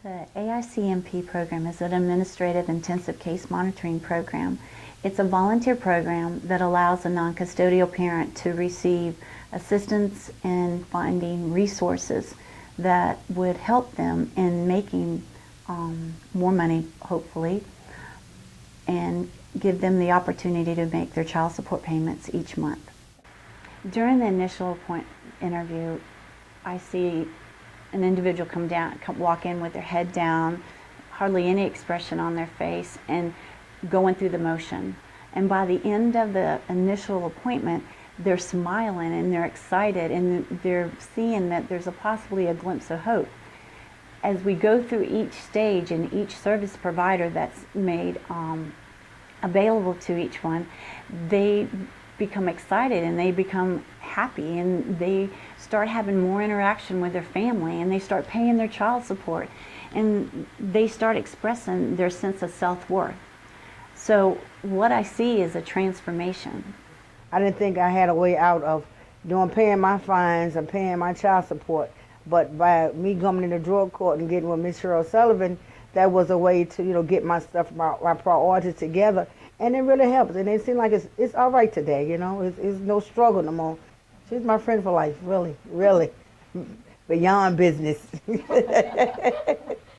The AICMP program is an administrative intensive case monitoring program. It's a volunteer program that allows a non-custodial parent to receive assistance in finding resources that would help them in making more money, hopefully, and give them the opportunity to make their child support payments each month. During the initial interview, I see an individual walk in with their head down, hardly any expression on their face, and going through the motion. And by the end of the initial appointment, they're smiling and they're excited and they're seeing that there's possibly a glimpse of hope. As we go through each stage and each service provider that's made available to each one, they become excited and they become happy and they start having more interaction with their family and they start paying their child support and they start expressing their sense of self-worth. So what I see is a transformation. I didn't think I had a way out of paying my fines and paying my child support, but by me coming into drug court and getting with Miss Cheryl Sullivan, that was a way to get my stuff, my priorities together, and it really helps. And it seems like it's all right today. It's no struggle no more. She's my friend for life, really, really, beyond business.